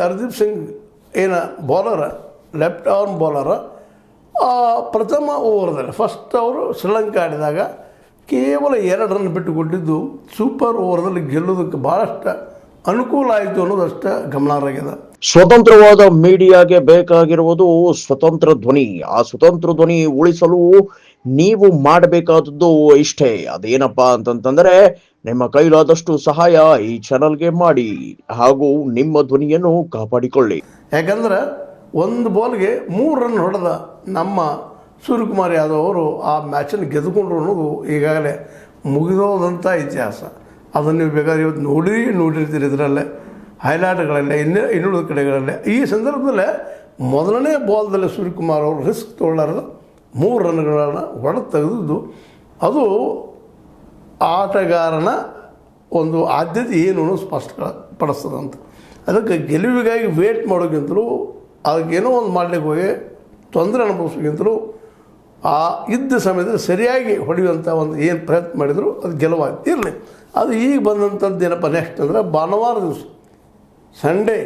ಹರ್ದೀಪ್ ಸಿಂಗ್ ಏನು ಬೌಲರ, left arm ಬೌಲರ, ಪ್ರಥಮ ಓವರ್ದಲ್ಲಿ first ಅವರು ಶ್ರೀಲಂಕಾ ಆಡಿದಾಗ ಕೇವಲ 2 ರನ್ ಬಿಟ್ಟು ಕೊಟ್ಟಿದ್ದು ಸೂಪರ್ ಓವರ್ದಲ್ಲಿ ಗೆಲ್ಲೋದಕ್ಕೆ ಭಾಳಷ್ಟು ಅನುಕೂಲ ಆಯಿತು ಅನ್ನೋದಷ್ಟೇ ಗಮನಾರ್ಹವಾಗಿದೆ. ಸ್ವತಂತ್ರವಾದ ಮೀಡಿಯಾಗೆ ಬೇಕಾಗಿರುವುದು ಸ್ವತಂತ್ರ ಧ್ವನಿ. ಆ ಸ್ವತಂತ್ರ ಧ್ವನಿ ಉಳಿಸಲು ನೀವು ಮಾಡಬೇಕಾದದ್ದು ಇಷ್ಟೇ. ಅದೇನಪ್ಪಾ ಅಂತಂತಂದ್ರೆ ನಿಮ್ಮ ಕೈಲಾದಷ್ಟು ಸಹಾಯ ಈ ಚಾನಲ್ಗೆ ಮಾಡಿ ಹಾಗೂ ನಿಮ್ಮ ಧ್ವನಿಯನ್ನು ಕಾಪಾಡಿಕೊಳ್ಳಿ. ಯಾಕಂದ್ರೆ ಒಂದು ಬಾಲ್ಗೆ 3 ರನ್ ಹೊಡೆದ ನಮ್ಮ ಸೂರ್ಯಕುಮಾರ್ ಯಾದವ್ ಅವರು ಆ ಮ್ಯಾಚನ್ನು ಗೆದ್ದುಕೊಂಡ್ರು ಅನ್ನೋದು ಈಗಾಗಲೇ ಮುಗಿದೋದಂಥ ಇತಿಹಾಸ. ಅದನ್ನು ನೀವು ಬೇಕಾದ್ರೆ ಇವತ್ತು ನೋಡಿರ್ತೀರಿ ಇದರಲ್ಲೇ ಹೈಲೈಟ್ಗಳಲ್ಲೇ ಇನ್ನುಳಿದ ಕಡೆಗಳಲ್ಲೇ. ಈ ಸಂದರ್ಭದಲ್ಲೇ ಮೊದಲನೇ ಬಾಲ್ದಲ್ಲಿ ಸೂರ್ಯಕುಮಾರ್ ಅವರು ರಿಸ್ಕ್ ತೊಗೊಳ್ಳಾರ್ದು 3 ರನ್ಗಳನ್ನು ಹೊಡೆದು ತೆಗೆದಿದ್ದು ಅದು ಆಟಗಾರನ ಒಂದು ಆದ್ಯತೆ ಏನು ಅನ್ನೋದು ಸ್ಪಷ್ಟಪಡಿಸ್ತದಂತ. ಅದಕ್ಕೆ ಗೆಲುವಿಗಾಗಿ ವೇಟ್ ಮಾಡೋಕ್ಕಿಂತಲೂ ಅದಕ್ಕೇನೋ ಒಂದು ಮಾಡಲಿಕ್ಕೆ ಹೋಗಿ ತೊಂದರೆ ಅನುಭವಿಸೋಕ್ಕಿಂತಲೂ ಆ ಇದ್ದ ಸಮಯದಲ್ಲಿ ಸರಿಯಾಗಿ ಹೊಡೆಯುವಂಥ ಒಂದು ಏನು ಪ್ರಯತ್ನ ಮಾಡಿದ್ರು ಅದು ಗೆಲುವಾಗ್ತಿ ಇರಲಿ. ಅದು ಈಗ ಬಂದಂಥದ್ದು ಏನಪ್ಪ ನೆಕ್ಸ್ಟ್ ಅಂದರೆ ಭಾನುವಾರ ದಿವಸ ಸಂಡೇ